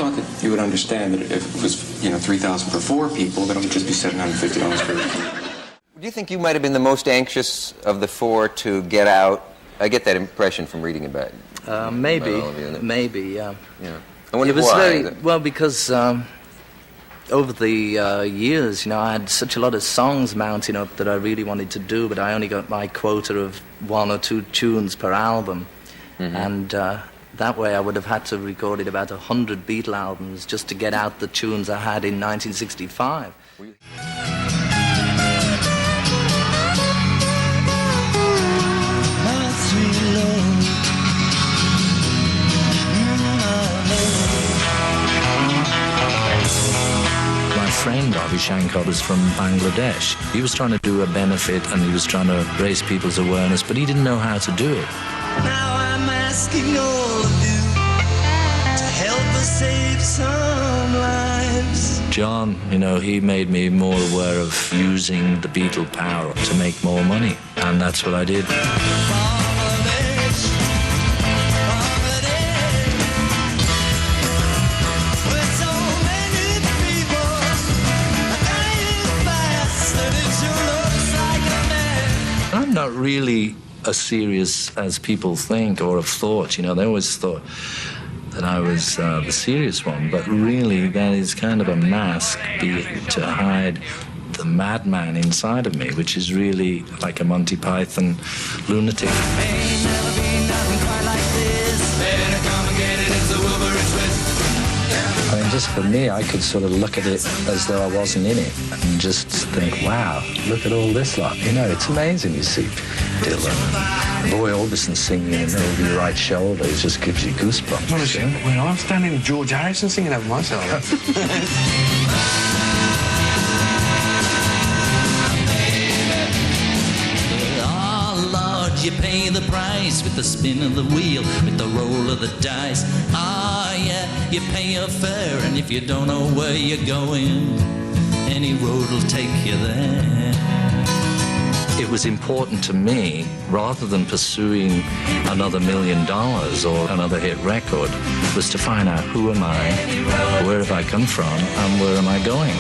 thought that you would understand that if it was, you know, $3,000 for 4 people, then it would just be $750 for. Do you think you might have been the most anxious of the 4 to get out? I get that impression from reading about it. Maybe, yeah. I wonder it was why. Well, because over the years, you know, I had such a lot of songs mounting up that I really wanted to do, but I only got my quota of 1 or 2 tunes per album. And that way I would have had to have recorded about 100 Beatle albums just to get out the tunes I had in 1965. Friend Avi Shankar was from Bangladesh. He was trying to do a benefit and he was trying to raise people's awareness, but he didn't know how to do it. Now I'm asking all of you to help us save some lives. John, you know, he made me more aware of using the Beatle power to make more money, and that's what I did. I'm not really as serious as people think or have thought. You know, they always thought that I was the serious one, but really that is kind of a mask to hide the madman inside of me, which is really like a Monty Python lunatic. Ain't never been nothing quite like this. Better come and get it, it's a Wolverine twist. I mean, just for me, I could sort of look at it as though I wasn't in it and just think, wow, look at all this lot. You know, it's amazing. You see Dylan, Roy Orbison singing over your right shoulder. It just gives you goosebumps. Honestly, when I'm standing with George Harrison singing over my shoulder. You pay the price with the spin of the wheel, with the roll of the dice. Ah, yeah, you pay your fare, and if you don't know where you're going, any road will take you there. It was important to me, rather than pursuing another $1 million or another hit record, was to find out who am I, where have I come from, and where am I going.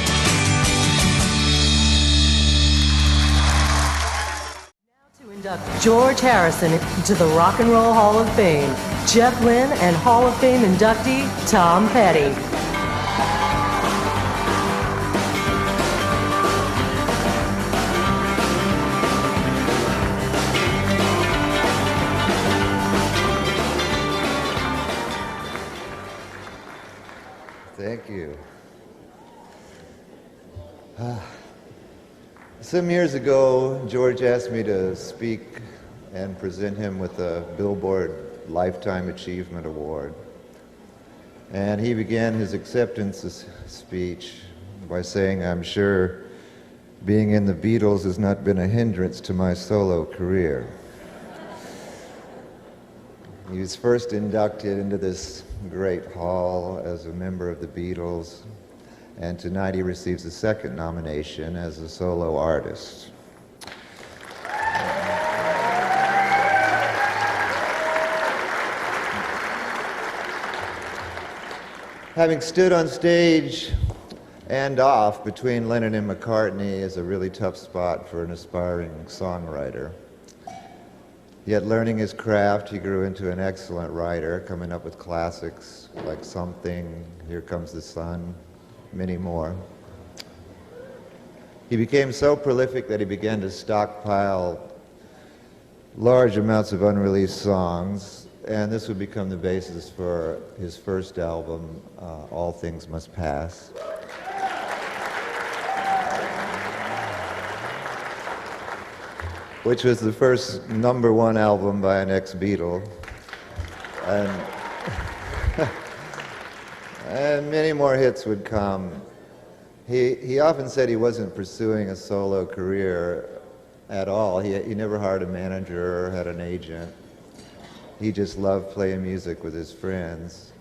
George Harrison to the Rock and Roll Hall of Fame. Jeff Lynne and Hall of Fame inductee Tom Petty. Thank you. Some years ago, George asked me to speak and present him with a Billboard Lifetime Achievement Award. And he began his acceptance speech by saying, "I'm sure being in the Beatles has not been a hindrance to my solo career." He was first inducted into this great hall as a member of the Beatles. And tonight he receives a second nomination as a solo artist. Having stood on stage and off between Lennon and McCartney is a really tough spot for an aspiring songwriter. Yet learning his craft, he grew into an excellent writer, coming up with classics like Something, Here Comes the Sun, many more. He became so prolific that he began to stockpile large amounts of unreleased songs, and this would become the basis for his first album, All Things Must Pass. Which was the first #1 album by an ex-Beatle. And many more hits would come. He often said he wasn't pursuing a solo career at all. He never hired a manager or had an agent. He just loved playing music with his friends.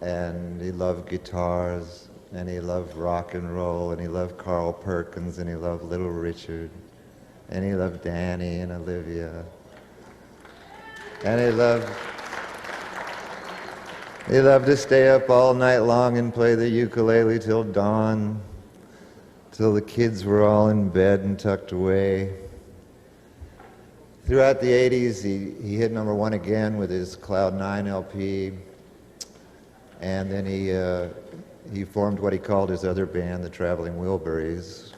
And he loved guitars, and he loved rock and roll, and he loved Carl Perkins, and he loved Little Richard, and he loved Danny and Olivia. And he loved He loved to stay up all night long and play the ukulele till dawn, till the kids were all in bed and tucked away. Throughout the 80s, he hit #1 again with his Cloud 9 LP, and then he formed what he called his other band, the Traveling Wilburys.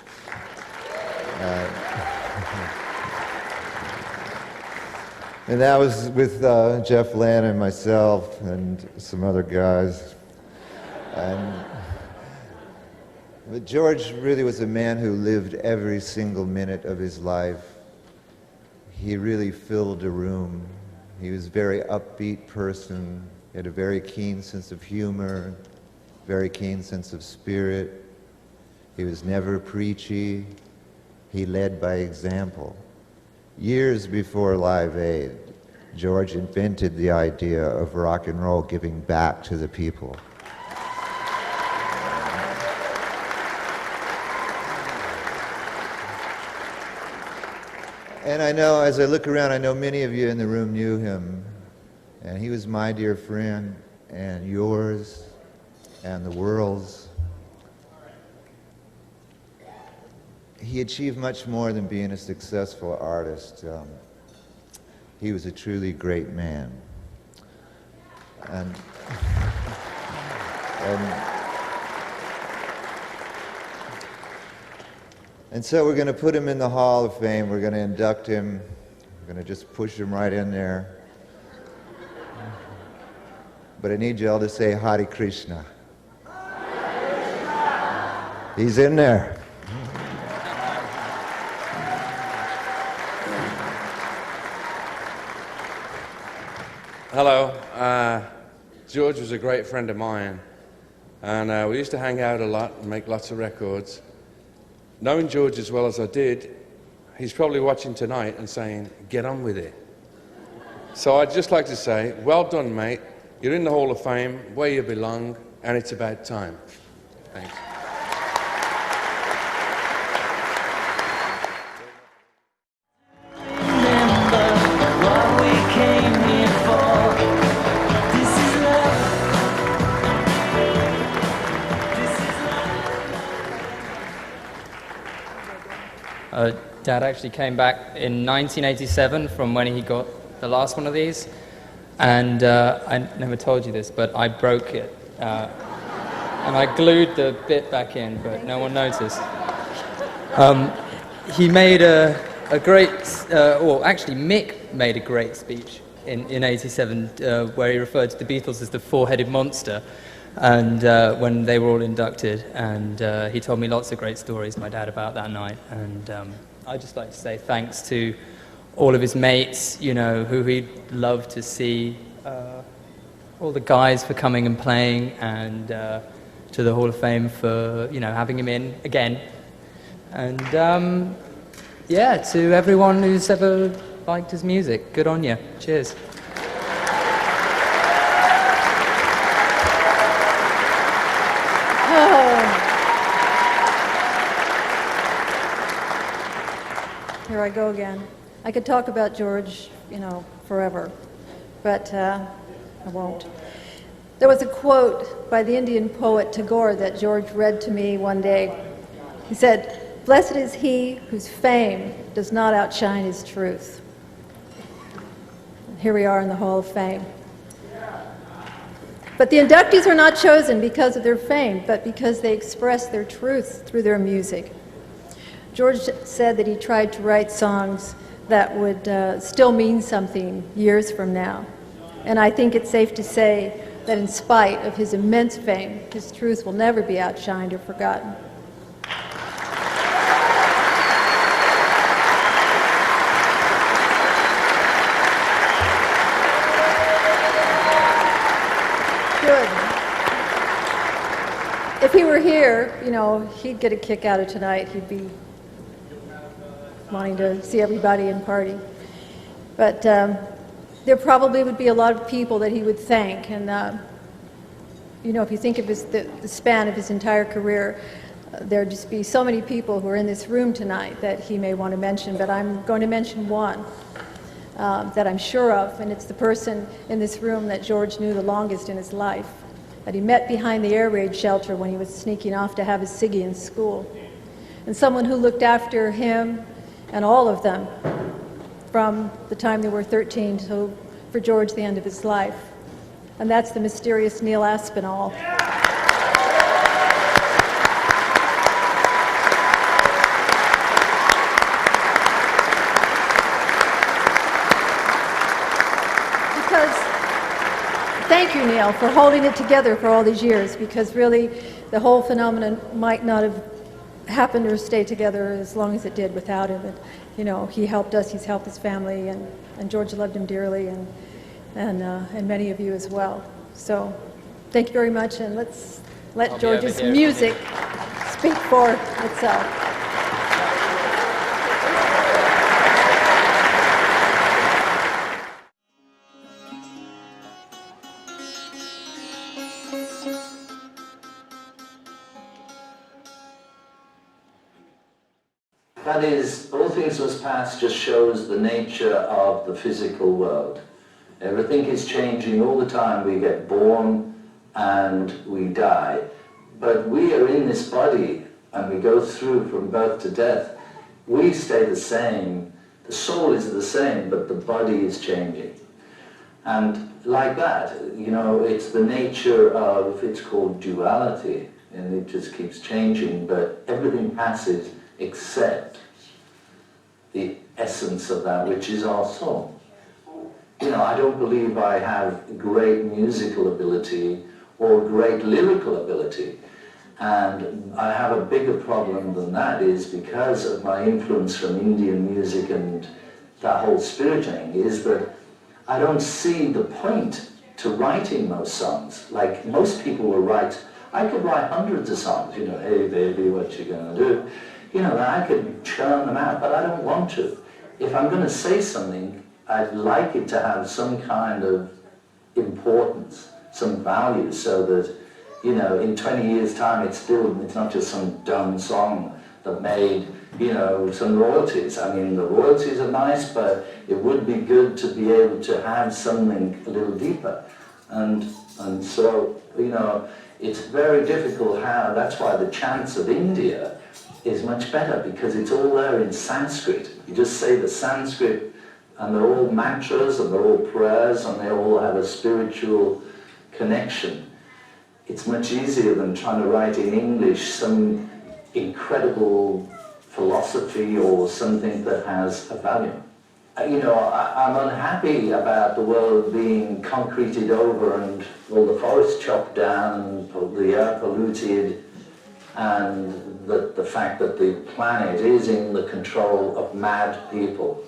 And that was with Jeff Lynne and myself and some other guys. But George really was a man who lived every single minute of his life. He really filled a room. He was a very upbeat person. He had a very keen sense of humor, very keen sense of spirit. He was never preachy. He led by example. Years before Live Aid, George invented the idea of rock and roll giving back to the people. And I know, as I look around, I know many of you in the room knew him. And he was my dear friend, and yours, and the world's. He achieved much more than being a successful artist. He was a truly great man. And so we're going to put him in the Hall of Fame. We're going to induct him. We're going to just push him right in there. But I need you all to say Hare Krishna. He's in there. Hello. George was a great friend of mine, and we used to hang out a lot and make lots of records. Knowing George as well as I did, he's probably watching tonight and saying, get on with it. So I'd just like to say, well done, mate. You're in the Hall of Fame, where you belong, and it's about time. Thanks. Dad actually came back in 1987 from when he got the last one of these, and I never told you this, but I broke it, and I glued the bit back in, but no one noticed. He made a great, or actually Mick made a great speech in 87 where he referred to the Beatles as the four-headed monster, and when they were all inducted, and he told me lots of great stories, my dad, about that night. And I'd just like to say thanks to all of his mates, you know, who he'd love to see, all the guys for coming and playing, and to the Hall of Fame for, you know, having him in again. And yeah, to everyone who's ever liked his music, good on you. Cheers. Here I go again. I could talk about George, you know, forever, but I won't. There was a quote by the Indian poet Tagore that George read to me one day. He said, "Blessed is he whose fame does not outshine his truth." And here we are in the Hall of Fame. But the inductees are not chosen because of their fame, but because they express their truth through their music. George said that he tried to write songs that would still mean something years from now. And I think it's safe to say that in spite of his immense fame, his truth will never be outshined or forgotten. Good. If he were here, you know, he'd get a kick out of tonight. He'd be wanting to see everybody and party. But there probably would be a lot of people that he would thank. And, you know, if you think of the span of his entire career, there'd just be so many people who are in this room tonight that he may want to mention, but I'm going to mention one. that I'm sure of, and it's the person in this room that George knew the longest in his life, that he met behind the air raid shelter when he was sneaking off to have his ciggy in school, and someone who looked after him and all of them from the time they were 13 to, for George, the end of his life. And that's the mysterious Neil Aspinall. Thank you, Neil, for holding it together for all these years, because really the whole phenomenon might not have happened or stayed together as long as it did without him. And, you know, he helped us, he's helped his family, and George loved him dearly, and many of you as well. So thank you very much, and let's let George's music speak for itself. That is, all things must pass just shows the nature of the physical world. Everything is changing all the time. We get born and we die. But we are in this body and we go through from birth to death. We stay the same. The soul is the same, but the body is changing. And like that, you know, it's the nature of, it's called duality, and it just keeps changing, but everything passes except the essence of that, which is our soul. You know, I don't believe I have great musical ability or great lyrical ability. And I have a bigger problem than that, is because of my influence from Indian music and that whole spirit thing, is that I don't see the point to writing those songs. Like most people will write, I could write hundreds of songs, you know, hey baby, what you gonna do? You know, I could churn them out, but I don't want to. If I'm gonna say something, I'd like it to have some kind of importance, some value, so that, you know, in 20 years' time, it's not just some dumb song that made, you know, some royalties. I mean, the royalties are nice, but it would be good to be able to have something a little deeper. And so, you know, it's very difficult how, that's why the chants of India is much better, because it's all there in Sanskrit. You just say the Sanskrit, and they're all mantras, and they're all prayers, and they all have a spiritual connection. It's much easier than trying to write in English some incredible philosophy or something that has a value. You know, I'm unhappy about the world being concreted over and all the forests chopped down and the air polluted, and the fact that the planet is in the control of mad people.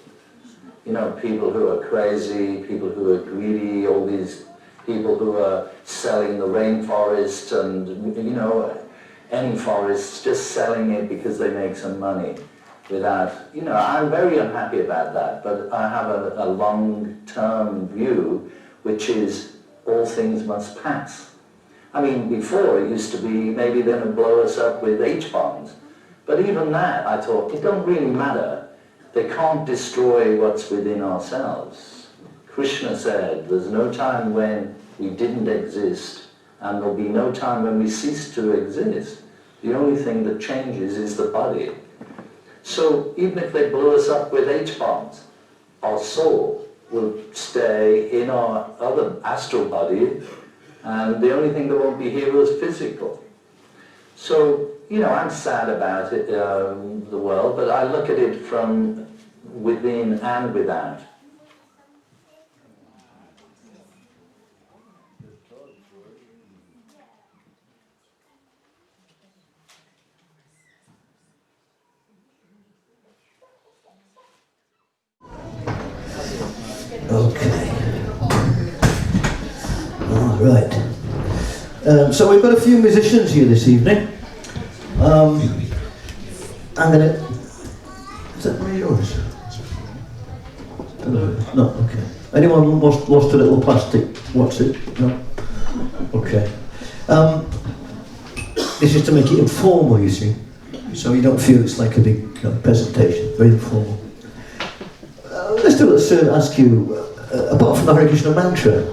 You know, people who are crazy, people who are greedy, all these people who are selling the rainforest and, you know, any forest, just selling it because they make some money without, you know, I'm very unhappy about that, but I have a long-term view, which is all things must pass. I mean, before it used to be maybe they're going to blow us up with H-bombs, but even that, I thought, it don't really matter. They can't destroy what's within ourselves. Krishna said, there's no time when we didn't exist, and there'll be no time when we cease to exist. The only thing that changes is the body. So even if they blow us up with H-bombs, our soul will stay in our other astral body, and the only thing that won't be here is physical. So, you know, I'm sad about it, the world, but I look at it from within and without. Okay. All right. So we've got a few musicians here this evening. I'm going to... Is that one of yours? No, okay. Anyone lost a little plastic? What's it? No? Okay. This is to make it informal, you see. So you don't feel it's like a big presentation. Very informal. Let's just to ask you, apart from the Hare Krishna mantra,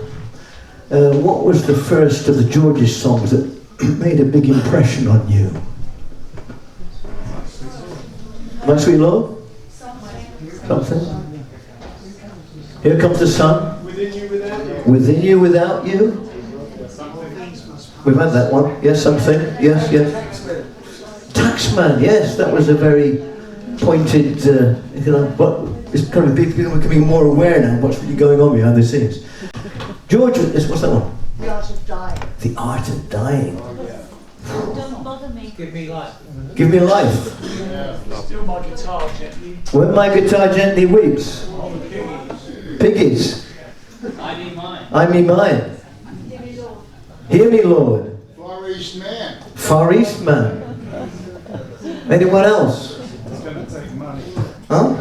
what was the first of the George's songs that made a big impression on you? My Sweet Lord? Something? Here Comes the Sun? Within You Without You. Within You Without You? We've had that one. Yes, something. Yes, yes. Taxman, yes, that was a very pointed, but it's kind of big, people are becoming more aware now of what's really going on behind the scenes. George, what's that one? The Art of Dying. The Art of Dying. Don't bother me. Give me life. Give me life. Yeah. Still my guitar gently. When my guitar gently weeps. Oh, the Piggies. Piggies. I Need Mine. I Mean Mine. Hear me, Lord. Far East Man. Far East Man. Anyone else? It's going to take money. Huh?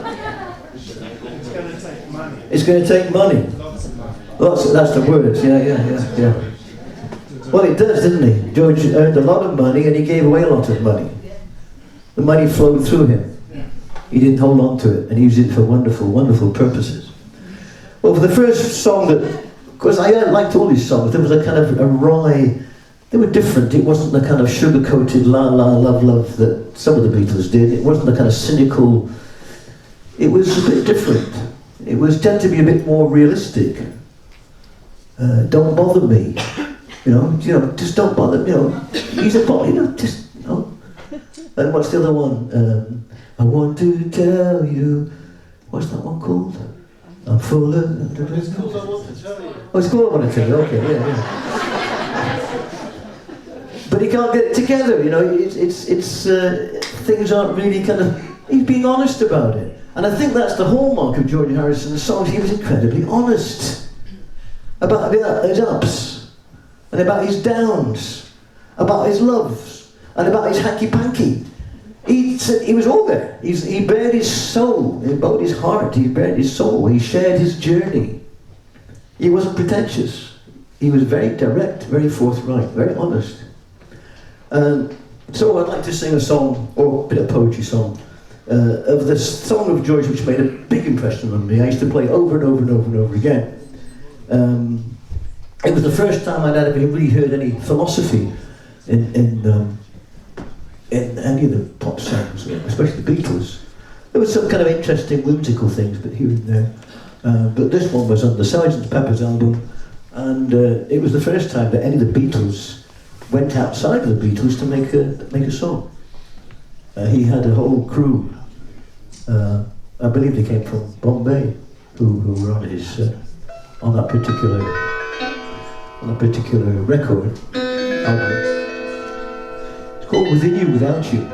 It's going to take money. It's going to take money. Lots of money. That's the words, yeah. Well, it does, didn't he? George earned a lot of money and he gave away a lot of money. The money flowed through him. He didn't hold on to it and he used it for wonderful, wonderful purposes. Well, for the first song that, of course, I liked all these songs. There was a kind of a wry, they were different. It wasn't the kind of sugar-coated la la love love that some of the Beatles did. It wasn't the kind of cynical, it was a bit different. It was tend to be a bit more realistic. Don't bother me. Just don't bother me. He's a boy, And what's the other one? I want to tell you. What's that one called? I'm full of. It's called I Want to Tell You. Oh, it's called I Want to Tell You. Okay, yeah. But he can't get it together. It's things aren't really kind of. He's being honest about it, and I think that's the hallmark of George Harrison's songs. He was incredibly honest about his ups, and about his downs, about his loves, and about his hanky-panky. He said he was all there. He bared his soul, he bowed his heart, he bared his soul, he shared his journey. He wasn't pretentious. He was very direct, very forthright, very honest. So I'd like to sing a song, or a bit of poetry song, of the song of George which made a big impression on me. I used to play over and over and over and over again. It was the first time I'd ever really heard any philosophy in any of the pop songs, especially the Beatles. There was some kind of interesting whimsical things, but here and there. But this one was on the Sgt. Pepper's album, and it was the first time that any of the Beatles went outside of the Beatles to make a song. He had a whole crew. I believe they came from Bombay, who were on his on that particular record album. It's called Within You Without You.